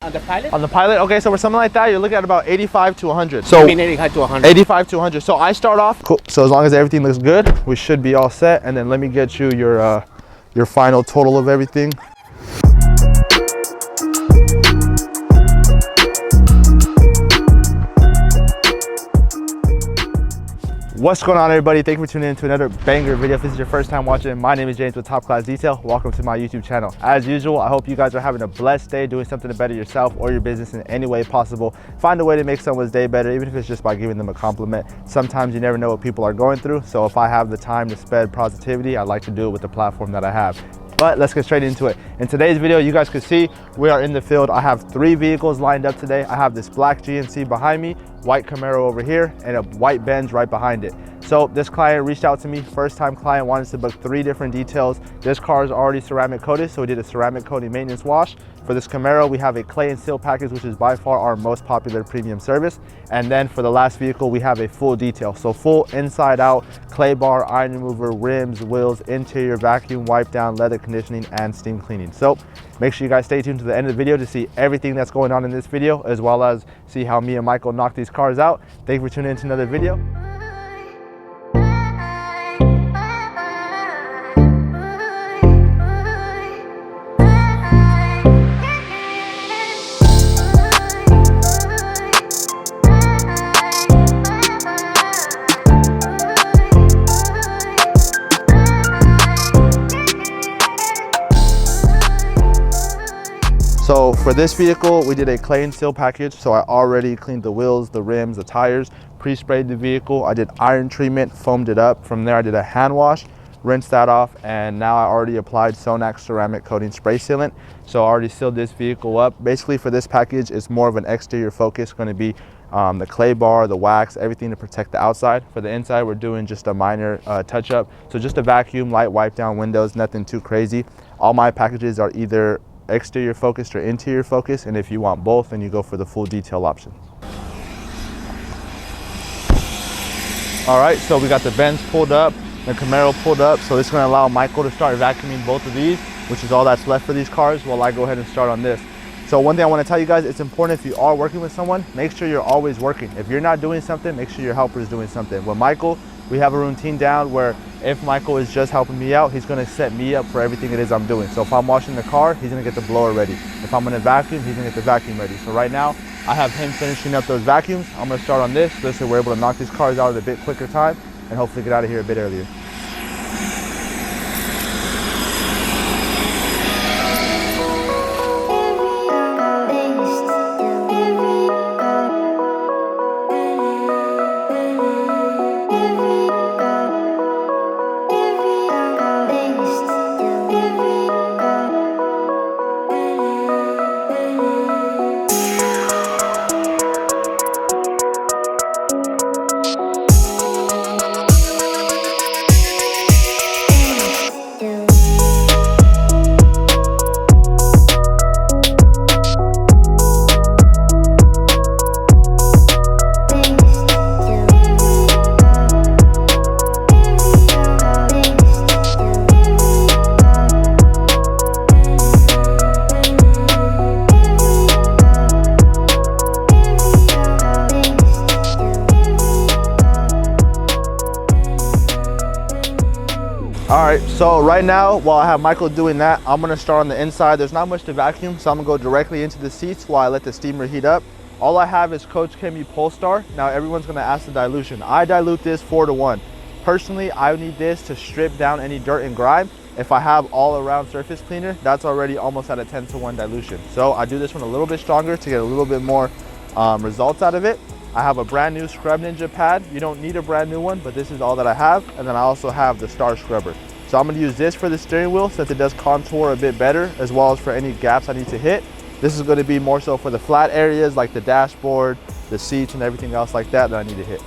On the Pilot? On the Pilot? Okay, so for something like that, you're looking at about 85 to 100. So I mean 85 to 100. 85 to 100. So I start off. Cool. So as long as everything looks good, we should be all set. And then let me get you your final total of everything. What's going on, everybody? Thank you for tuning in to another banger video. If this is your first time watching, my name is James with Topclass Detail. Welcome to my YouTube channel. As usual, I hope you guys are having a blessed day, doing something to better yourself or your business in any way possible. Find a way to make someone's day better, even if it's just by giving them a compliment. Sometimes you never know what people are going through, so if I have the time to spread positivity, I like to do it with the platform that I have. But let's get straight into it. In today's video, you guys can see we are in the field. I have 3 vehicles lined up today. I have this black GMC behind me, white Camaro over here, and a white Benz right behind it. So this client reached out to me, first time client, wanted to book 3 different details. This car is already ceramic coated, so we did a ceramic coating maintenance wash. For this Camaro, we have a clay and seal package, which is by far our most popular premium service. And then for the last vehicle, we have a full detail. So full inside out, clay bar, iron remover, rims, wheels, interior, vacuum, wipe down, leather conditioning, and steam cleaning. So make sure you guys stay tuned to the end of the video to see everything that's going on in this video, as well as see how me and Michael knock these cars out. Thank you for tuning in to another video. So for this vehicle, we did a clay and seal package. So I already cleaned the wheels, the rims, the tires, pre-sprayed the vehicle. I did iron treatment, foamed it up. From there, I did a hand wash, rinsed that off, and now I already applied Sonax ceramic coating spray sealant. So I already sealed this vehicle up. Basically for this package, it's more of an exterior focus, going to be the clay bar, the wax, everything to protect the outside. For the inside, we're doing just a minor touch up. So just a vacuum, light wipe down windows, nothing too crazy. All my packages are either exterior focused or interior focused, and if you want both, then you go for the full detail option. All right, so we got the Benz pulled up, the Camaro pulled up, so it's going to allow Michael to start vacuuming both of these, which is all that's left for these cars, while I go ahead and start on this. So one thing I want to tell you guys, it's important if you are working with someone, make sure you're always working. If you're not doing something, make sure your helper is doing something. With Michael, we have a routine down where if Michael is just helping me out, he's going to set me up for everything it is I'm doing. So if I'm washing the car, he's going to get the blower ready. If I'm going to vacuum, he's going to get the vacuum ready. So right now, I have him finishing up those vacuums. I'm going to start on this. This way we're able to knock these cars out at a bit quicker time and hopefully get out of here a bit earlier. All right, so right now, while I have Michael doing that, I'm gonna start on the inside. There's not much to vacuum, so I'm gonna go directly into the seats while I let the steamer heat up. All I have is Coach Chemi Polestar. Now everyone's gonna ask the dilution. I dilute this 4:1. Personally, I need this to strip down any dirt and grime. If I have all around surface cleaner, that's already almost at a 10:1 dilution. So I do this one a little bit stronger to get a little bit more results out of it. I have a brand new Scrub Ninja pad. You don't need a brand new one, but this is all that I have. And then I also have the Star Scrubber. So I'm gonna use this for the steering wheel since it does contour a bit better, as well as for any gaps I need to hit. This is gonna be more so for the flat areas like the dashboard, the seats, and everything else like that I need to hit.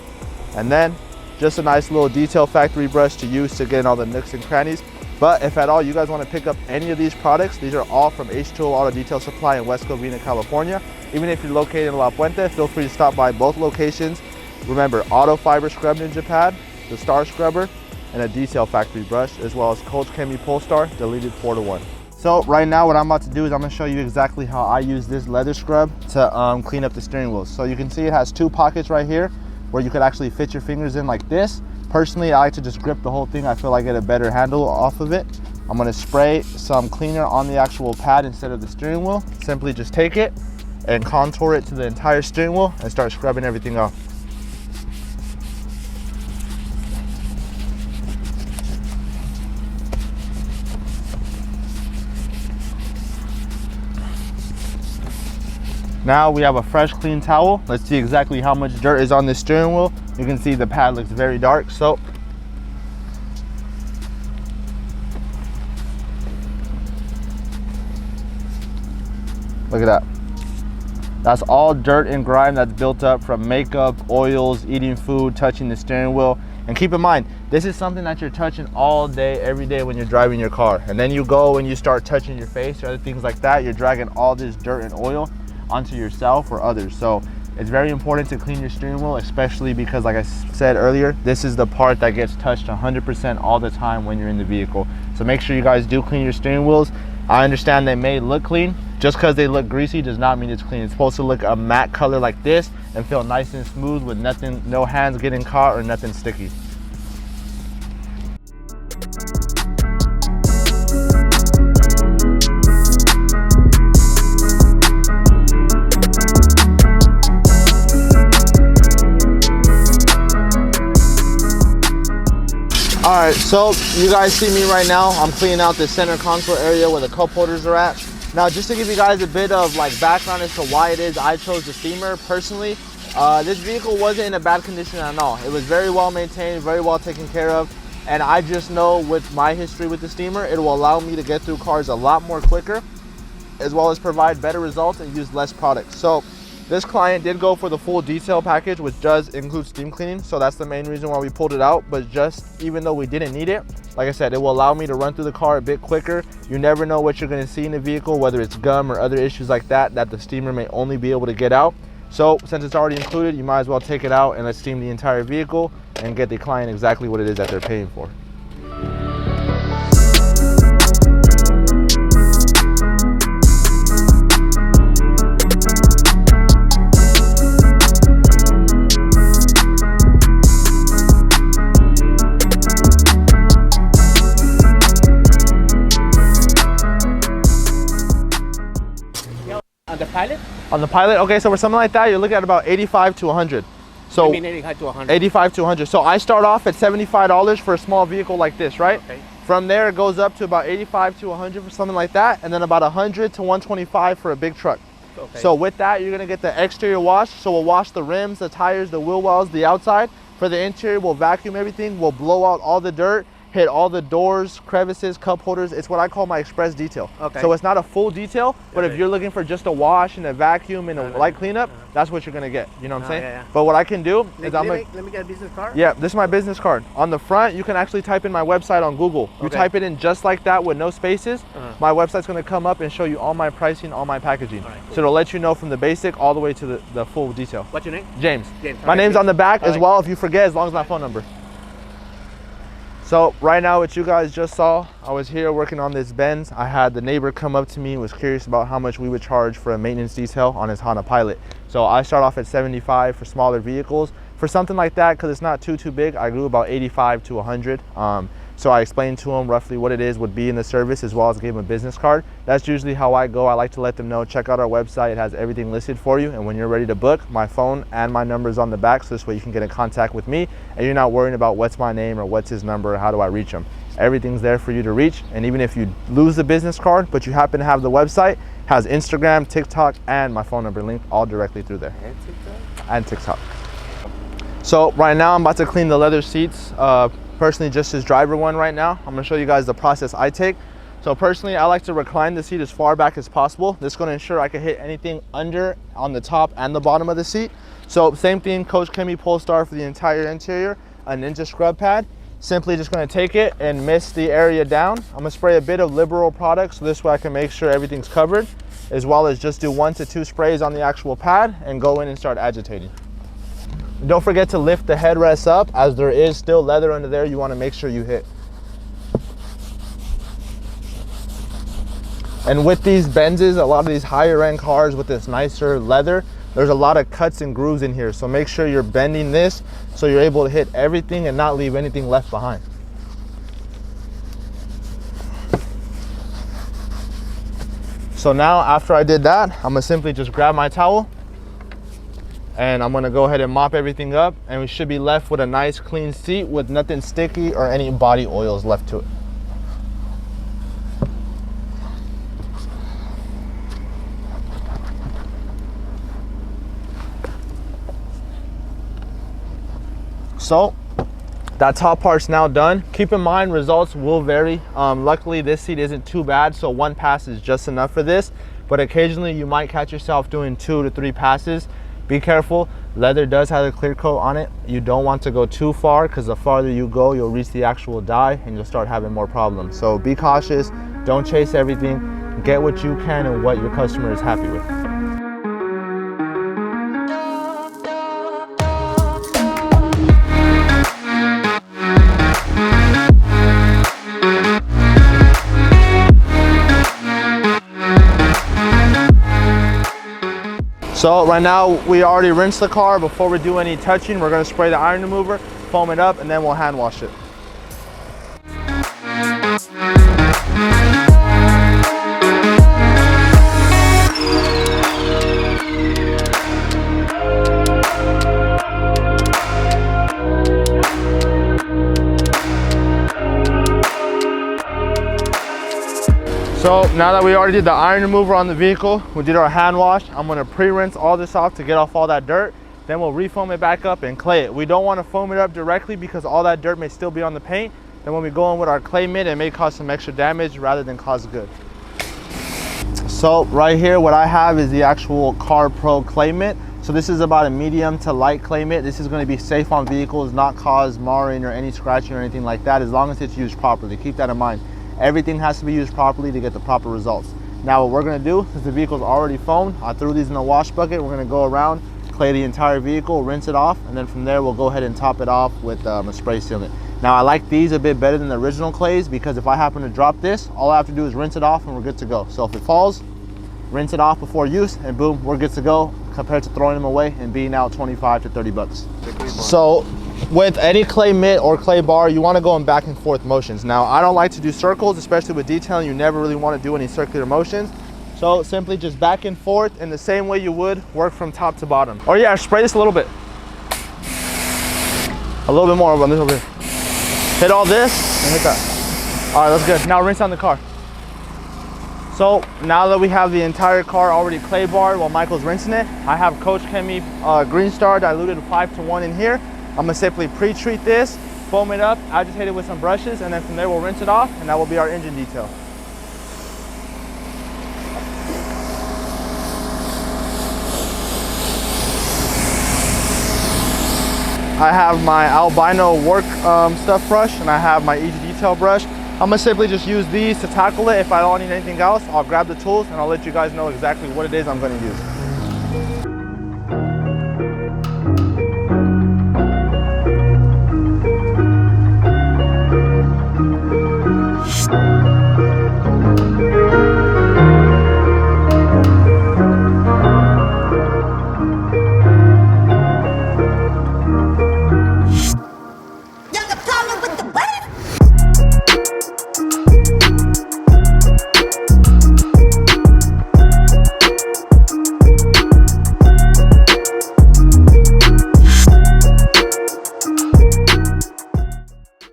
And then just a nice little detail factory brush to use to get in all the nooks and crannies. But if at all you guys want to pick up any of these products, these are all from H2O Auto Detail Supply in West Covina, California. Even if you're located in La Puente, feel free to stop by both locations. Remember, Auto Fiber Scrub Ninja Pad, the Star Scrubber, and a detail factory brush, as well as Coach Chemi Polestar, deleted 4:1. So right now what I'm about to do is I'm gonna show you exactly how I use this leather scrub to clean up the steering wheel. So you can see it has 2 pockets right here where you could actually fit your fingers in like this. Personally, I like to just grip the whole thing. I feel I get a better handle off of it. I'm gonna spray some cleaner on the actual pad instead of the steering wheel. Simply just take it and contour it to the entire steering wheel and start scrubbing everything off. Now we have a fresh, clean towel. Let's see exactly how much dirt is on the steering wheel. You can see the pad looks very dark, so look at that. That's all dirt and grime that's built up from makeup, oils, eating food, touching the steering wheel. And keep in mind, this is something that you're touching all day, every day when you're driving your car. And then you go and you start touching your face or other things like that. You're dragging all this dirt and oil onto yourself or others. So it's very important to clean your steering wheel, especially because, like I said earlier, this is the part that gets touched 100% all the time when you're in the vehicle. So make sure you guys do clean your steering wheels. I understand they may look clean. Just because they look greasy does not mean it's clean. It's supposed to look a matte color like this and feel nice and smooth with nothing, no hands getting caught or nothing sticky. All right, so you guys see me right now. I'm cleaning out the center console area where the cup holders are at. Now, just to give you guys a bit of background as to why it is I chose the steamer personally, this vehicle wasn't in a bad condition at all. It was very well maintained, very well taken care of. And I just know with my history with the steamer, it will allow me to get through cars a lot more quicker, as well as provide better results and use less products. So this client did go for the full detail package, which does include steam cleaning. So that's the main reason why we pulled it out. But just even though we didn't need it, like I said, it will allow me to run through the car a bit quicker. You never know what you're gonna see in the vehicle, whether it's gum or other issues like that, that the steamer may only be able to get out. So since it's already included, you might as well take it out and let's steam the entire vehicle and get the client exactly what it is that they're paying for. On the Pilot, okay, so for something like that, you're looking at about 85 to 100. So I mean 85 to 100. 85 to 100. So I start off at $75 for a small vehicle like this, right? Okay. From there, it goes up to about 85 to 100 for something like that, and then about 100 to 125 for a big truck. Okay. So with that, you're gonna get the exterior wash. So we'll wash the rims, the tires, the wheel wells, the outside. For the interior, we'll vacuum everything. We'll blow out all the dirt, hit all the doors, crevices, cup holders. It's what I call my express detail. Okay. So it's not a full detail, but Okay. if you're looking for just a wash and a vacuum and a light cleanup, that's what you're gonna get. You know what I'm saying? Yeah. But what I can do is let me get a business card. yeah, this is my business card. On the front, you can actually type in my website on Google. You Okay. type it in just like that with no spaces. My website's gonna come up and show you all my pricing, all my packaging. All right, cool. So it'll let you know from the basic all the way to the full detail. What's your name? James. James. My All right, name's good. on the back All as right. well if you forget, as long as my phone number. So right now, what you guys just saw, I was here working on this Benz. I had the neighbor come up to me and was curious about how much we would charge for a maintenance detail on his Honda Pilot. So I start off at 75 for smaller vehicles. For something like that, because it's not too big, I grew about 85 to 100. So I explained to him roughly what it is would be in the service, as well as gave him a business card. That's usually how I go. I like to let them know, check out our website. It has everything listed for you. And when you're ready to book, my phone and my number is on the back. So this way you can get in contact with me and you're not worrying about what's my name or what's his number or how do I reach him. Everything's there for you to reach. And even if you lose the business card, but you happen to have the website, it has Instagram, TikTok, and my phone number linked all directly through there. And TikTok? And TikTok. So right now I'm about to clean the leather seats. Personally, just as driver one right now. I'm gonna show you guys the process I take. So personally, I like to recline the seat as far back as possible. This is gonna ensure I can hit anything under, on the top and the bottom of the seat. So same thing, Coach Kemi Polestar for the entire interior, a Ninja scrub pad. Simply just gonna take it and mist the area down. I'm gonna spray a bit of Liberal product so this way I can make sure everything's covered, as well as just do 1 to 2 sprays on the actual pad and go in and start agitating. Don't forget to lift the headrest up, as there is still leather under there you want to make sure you hit. And with these Benzes, a lot of these higher end cars with this nicer leather, there's a lot of cuts and grooves in here. So make sure you're bending this so you're able to hit everything and not leave anything left behind. So now after I did that, I'm gonna simply just grab my towel and I'm gonna go ahead and mop everything up, and we should be left with a nice clean seat with nothing sticky or any body oils left to it. So that top part's now done. Keep in mind, results will vary. Luckily this seat isn't too bad, so one pass is just enough for this, but occasionally you might catch yourself doing 2 to 3 passes. Be careful, leather does have a clear coat on it. You don't want to go too far, because the farther you go, you'll reach the actual die and you'll start having more problems. So be cautious, don't chase everything, get what you can and what your customer is happy with. So right now we already rinsed the car. Before we do any touching, we're gonna spray the iron remover, foam it up, and then we'll hand wash it. So now that we already did the iron remover on the vehicle, we did our hand wash, I'm gonna pre-rinse all this off to get off all that dirt. Then we'll refoam it back up and clay it. We don't wanna foam it up directly because all that dirt may still be on the paint. Then when we go in with our clay mitt, it may cause some extra damage rather than cause good. So right here, what I have is the actual Car Pro clay mitt. So this is about a medium to light clay mitt. This is gonna be safe on vehicles, not cause marring or any scratching or anything like that, as long as it's used properly. Keep that in mind. Everything has to be used properly to get the proper results. Now what we're gonna do, since the vehicle's already foamed, I threw these in the wash bucket, we're gonna go around, clay the entire vehicle, rinse it off, and then from there we'll go ahead and top it off with a spray sealant. Now I like these a bit better than the original clays because if I happen to drop this, all I have to do is rinse it off and we're good to go. So if it falls, rinse it off before use and boom, we're good to go, compared to throwing them away and being out 25 to 30 bucks. So with any clay mitt or clay bar, you want to go in back and forth motions. Now I don't like to do circles, especially with detailing. You never really want to do any circular motions. So simply just back and forth in the same way you would work from top to bottom. Or yeah, spray this a little bit. A little bit more on this over here. Hit all this and hit that. All right, that's good. Now rinse on the car. So now that we have the entire car already clay barred while Michael's rinsing it, I have Coach Chemi Green Star diluted 5-to-1 in here. I'm gonna simply pre-treat this, foam it up, agitate it with some brushes, and then from there we'll rinse it off, and that will be our engine detail. I have my albino work stuff brush, and I have my easy detail brush. I'm gonna simply just use these to tackle it. If I don't need anything else, I'll grab the tools and I'll let you guys know exactly what it is I'm gonna use.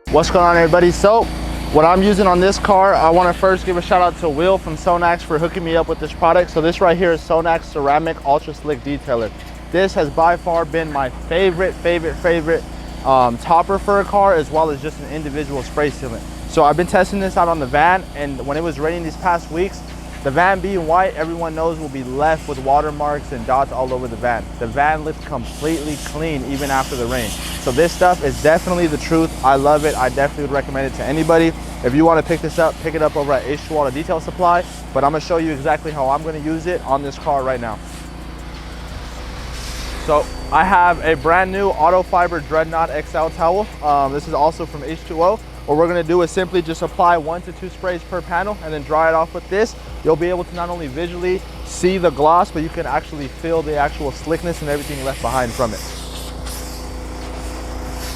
What's going on, everybody? So what I'm using on this car, I want to first give a shout out to Will from Sonax for hooking me up with this product. So this right here is Sonax Ceramic Ultra Slick Detailer. This has by far been my favorite topper for a car, as well as just an individual spray sealant. So I've been testing this out on the van, and when it was raining these past weeks, the van being white, everyone knows will be left with watermarks and dots all over the van. The van looks completely clean even after the rain. So this stuff is definitely the truth. I love it. I definitely would recommend it to anybody. If you want to pick this up, pick it up over at H2 Detail Supply. But I'm going to show you exactly how I'm going to use it on this car right now. So I have a brand new Auto Fiber Dreadnought XL towel. This is also from H2O. What we're gonna do is simply just apply 1 to 2 sprays per panel and then dry it off with this. You'll be able to not only visually see the gloss, but you can actually feel the actual slickness and everything left behind from it.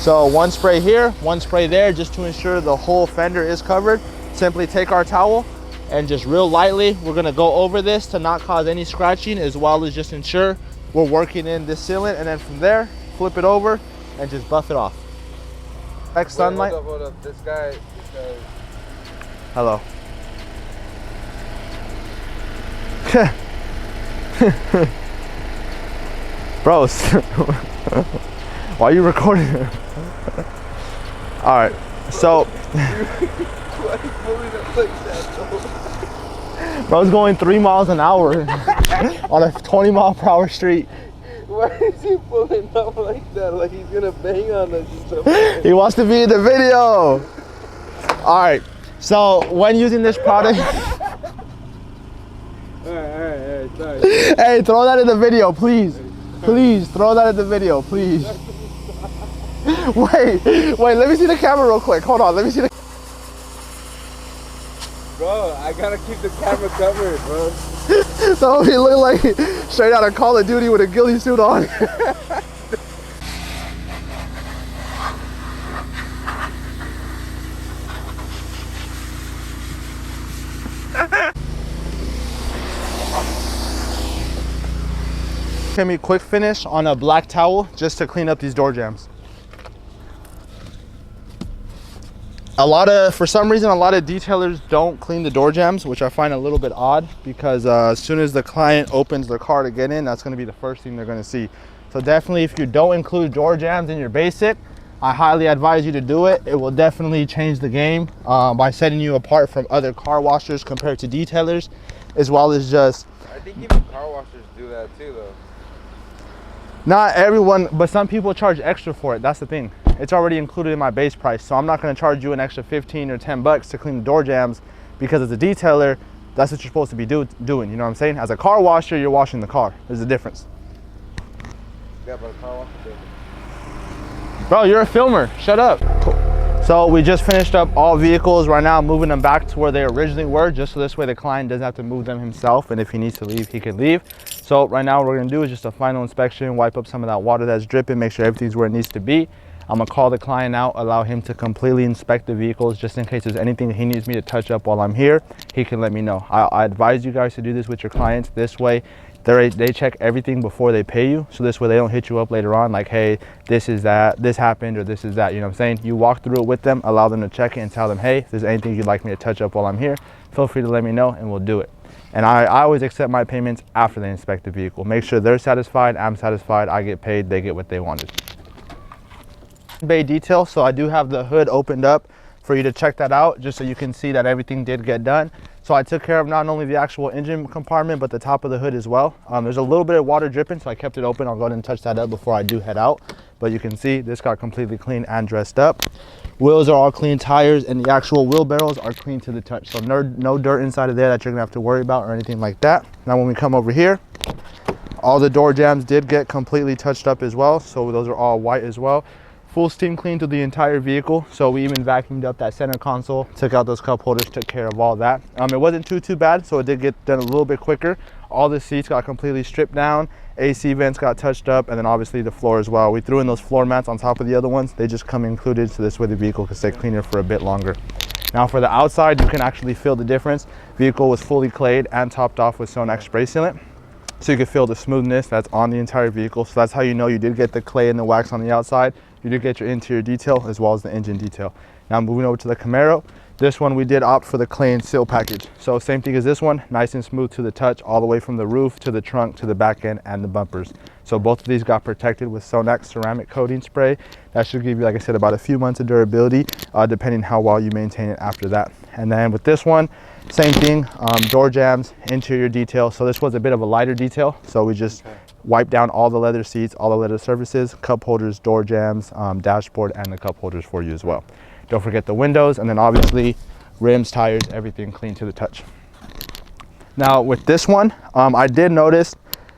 So 1 spray here, 1 spray there, just to ensure the whole fender is covered. Simply take our towel and just real lightly, we're gonna go over this to not cause any scratching, as well as just ensure we're working in this sealant, and then from there, flip it over and just buff it off. Next sunlight. Hold up. This guy. Hello. Bros, why are you recording? All right, so. Bro's going 3 miles an hour on a 20-mile-per-hour street. Why is he pulling up like that? Like he's gonna bang on us or something. He wants to be in the video. All right, so when using this product. All right, sorry. Hey, throw that in the video, please. Please, throw that in the video, please. Wait, let me see the camera real quick. Hold on, let me see the. Bro, I gotta keep the camera covered, bro. So he looked like straight out of Call of Duty with a ghillie suit on. Give me a quick finish on a black towel just to clean up these door jambs. For some reason, a lot of detailers don't clean the door jambs, which I find a little bit odd, because as soon as the client opens their car to get in, that's going to be the first thing they're going to see. So definitely, if you don't include door jambs in your basic, I highly advise you to do it. It will definitely change the game by setting you apart from other car washers compared to detailers, as well as just. I think even car washers do that too, though. Not everyone, but some people charge extra for it. That's the thing. It's already included in my base price, so I'm not going to charge you an extra 15 or 10 bucks to clean the door jambs, because as a detailer, that's what you're supposed to be doing. You know what I'm saying? As a car washer, you're washing the car. There's a difference. Yeah, but a car washer doesn't. Bro, you're a filmer. Shut up. Cool. So we just finished up all vehicles. Right now, moving them back to where they originally were, just so this way the client doesn't have to move them himself, and if he needs to leave, he can leave. So right now, what we're gonna do is just a final inspection, wipe up some of that water that's dripping, make sure everything's where it needs to be. I'm gonna call the client out, allow him to completely inspect the vehicles, just in case there's anything that he needs me to touch up while I'm here, he can let me know. I advise you guys to do this with your clients. This way, they check everything before they pay you, so this way they don't hit you up later on like, hey, this is that, this happened, or this is that, you know what I'm saying? You walk through it with them, allow them to check it, and tell them, hey, if there's anything you'd like me to touch up while I'm here, feel free to let me know and we'll do it. And I always accept my payments after they inspect the vehicle. Make sure they're satisfied, I'm satisfied, I get paid, they get what they wanted. Bay detail, so I do have the hood opened up for you to check that out, just so you can see that everything did get done. So I took care of not only the actual engine compartment, but the top of the hood as well. There's a little bit of water dripping, so I kept it open. I'll go ahead and touch that up before I do head out. But you can see this got completely clean and dressed up. Wheels are all clean, tires and the actual wheel barrels are clean to the touch. So no dirt inside of there that you're gonna have to worry about or anything like that. Now when we come over here, all the door jambs did get completely touched up as well. So those are all white as well. Full steam clean through the entire vehicle. So we even vacuumed up that center console, took out those cup holders, took care of all that. It wasn't too bad, so it did get done a little bit quicker. All the seats got completely stripped down, AC vents got touched up, and then obviously the floor as well. We threw in those floor mats on top of the other ones. They just come included, so this way the vehicle can stay cleaner for a bit longer. Now for the outside, you can actually feel the difference. Vehicle was fully clayed and topped off with sealant spray sealant. So you can feel the smoothness that's on the entire vehicle. So that's how you know you did get the clay and the wax on the outside. You did get your interior detail as well as the engine detail. Now moving over to the Camaro, this one we did opt for the clay and seal package. So same thing as this one, nice and smooth to the touch, all the way from the roof to the trunk to the back end and the bumpers. So both of these got protected with sealant ceramic coating spray. That should give you, like I said, about a few months of durability, depending how well you maintain it after that. And then with this one, same thing, door jambs, interior detail. So this was a bit of a lighter detail. So we just wiped down all the leather seats, all the leather surfaces, cup holders, door jambs, dashboard, and the cup holders for you as well. Don't forget the windows, and then obviously rims, tires, everything clean to the touch. Now with this one, I did notice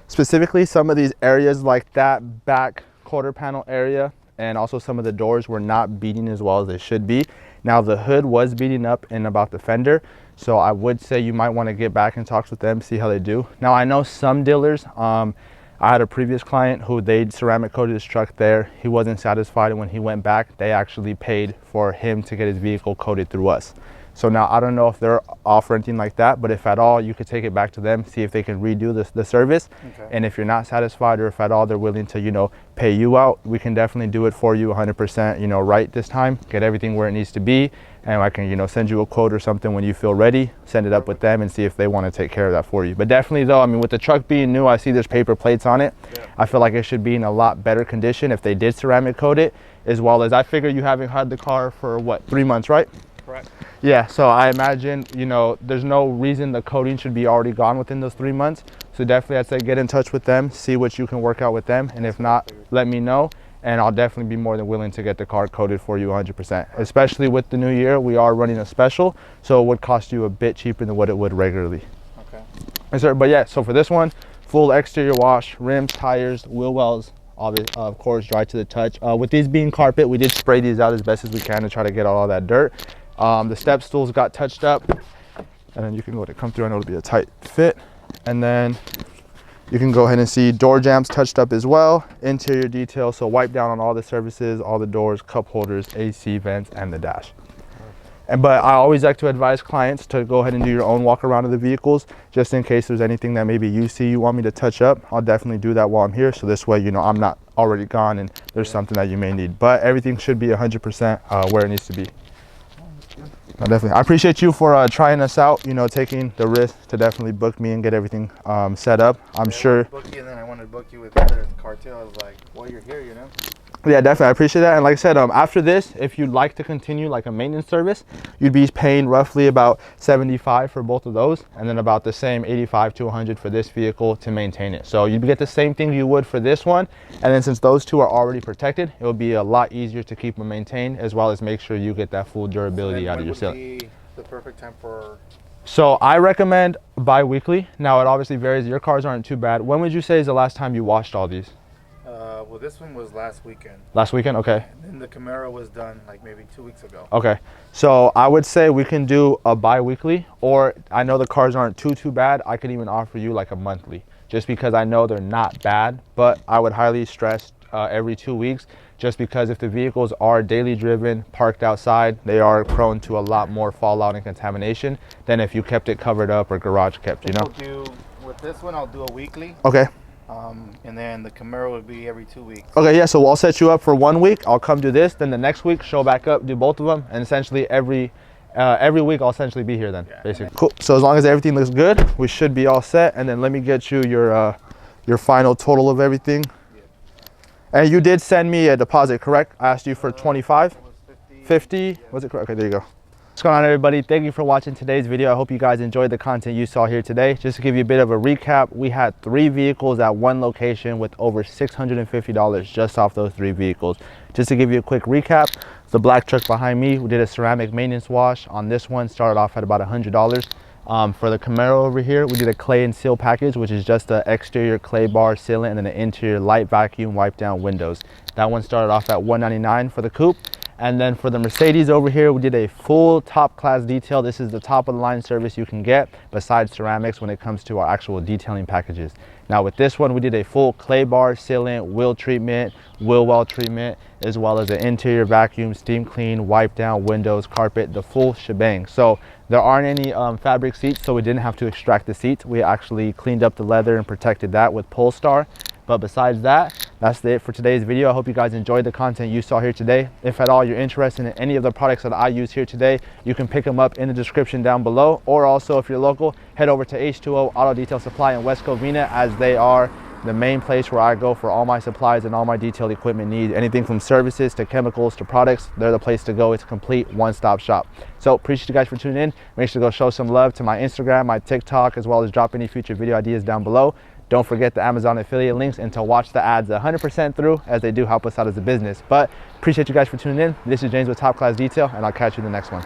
specifically some of these areas like that back quarter panel area, and also some of the doors were not beading as well as they should be. Now the hood was beading up in about the fender, so I would say you might want to get back and talk with them, see how they do. Now I know some dealers, I had a previous client who they ceramic coated his truck there. He wasn't satisfied, and when he went back, they actually paid for him to get his vehicle coated through us. So now I don't know if they're offering anything like that, but if at all, you could take it back to them, see if they can redo the service. Okay. And if you're not satisfied, or if at all they're willing to, you know, pay you out, we can definitely do it for you 100%, you know, right this time, get everything where it needs to be. And I can, you know, send you a quote or something when you feel ready, send it up with them and see if they want to take care of that for you. But definitely though, I mean, with the truck being new, I see there's paper plates on it. Yeah. I feel like it should be in a lot better condition if they did ceramic coat it, as well as I figure you haven't had the car for what, 3 months, right? Correct. Yeah, so I imagine, you know, there's no reason the coating should be already gone within those 3 months. So definitely I'd say get in touch with them, see what you can work out with them. And if not, let me know. And I'll definitely be more than willing to get the car coated for you 100%. Especially with the new year, we are running a special, so it would cost you a bit cheaper than what it would regularly. Okay. Yes, sir. But yeah, so for this one, full exterior wash, rims, tires, wheel wells, of course, dry to the touch. With these being carpet, we did spray these out as best as we can to try to get all that dirt. The step stools got touched up, and then you can go to come through. I know it'll be a tight fit. And then you can go ahead and see door jambs touched up as well, interior detail, so wipe down on all the surfaces, all the doors, cup holders, AC vents, and the dash. But I always like to advise clients to go ahead and do your own walk around of the vehicles, just in case there's anything that maybe you see you want me to touch up. I'll definitely do that while I'm here, so this way, you know, I'm not already gone and there's something that you may need. But everything should be 100% where it needs to be. No, definitely. I appreciate you for trying us out, you know, taking the risk to definitely book me and get everything set up. I'm sure. Book you, and then I wanted to book you with the other cartel. I was like, well, you're here, you know. Yeah, definitely. I appreciate that. And like I said, after this, if you'd like to continue like a maintenance service, you'd be paying roughly about $75 for both of those, and then about the same $85 to $100 for this vehicle to maintain it. So you'd get the same thing you would for this one. And then since those two are already protected, it will be a lot easier to keep them maintained, as well as make sure you get that full durability out of your cylinder. When would be the perfect time for? So I recommend bi-weekly. Now it obviously varies. Your cars aren't too bad. When would you say is the last time you washed all these? Well, this one was last weekend. Last weekend, okay. And then the Camaro was done like maybe 2 weeks ago. Okay, so I would say we can do a bi-weekly, or I know the cars aren't too bad. I could even offer you like a monthly, just because I know they're not bad. But I would highly stress every 2 weeks, just because if the vehicles are daily driven, parked outside, they are prone to a lot more fallout and contamination than if you kept it covered up or garage kept, you know? With this one, I'll do a weekly. Okay. And then the Camaro would be every 2 weeks. Okay, yeah, so I'll set you up for 1 week. I'll come do this, then the next week, show back up, do both of them, and essentially every week I'll essentially be here then, basically. Cool, so as long as everything looks good, we should be all set. And then let me get you your final total of everything. Yeah. And you did send me a deposit, correct? I asked you for 25? 50? Yeah. Was it correct? Okay, there you go. What's going on, everybody? Thank you for watching today's video. I hope you guys enjoyed the content you saw here today. Just to give you a bit of a recap, we had 3 vehicles at one location with over $650 just off those 3 vehicles. Just to give you a quick recap, the black truck behind me, we did a ceramic maintenance wash on this one, started off at about $100. For the Camaro over here, we did a clay and seal package, which is just the exterior clay bar sealant and then the interior light vacuum wipe down windows. That one started off at $199 for the coupe. And then for the Mercedes over here, we did a full top class detail. This is the top of the line service you can get besides ceramics when it comes to our actual detailing packages. Now with this one, we did a full clay bar sealant, wheel treatment, wheel well treatment, as well as an interior vacuum, steam clean, wipe down, windows, carpet, the full shebang. So there aren't any fabric seats, so we didn't have to extract the seats. We actually cleaned up the leather and protected that with Polestar. But besides that, that's it for today's video. I hope you guys enjoyed the content you saw here today. If at all you're interested in any of the products that I use here today, you can pick them up in the description down below. Or also, if you're local, head over to H2O Auto Detail Supply in West Covina, as they are the main place where I go for all my supplies and all my detailed equipment needs. Anything from services to chemicals to products, they're the place to go. It's a complete one-stop shop. So appreciate you guys for tuning in. Make sure to go show some love to my Instagram, my TikTok, as well as drop any future video ideas down below. Don't forget the Amazon affiliate links and to watch the ads 100% through, as they do help us out as a business. But appreciate you guys for tuning in. This is James with Top Class Detail, and I'll catch you in the next one.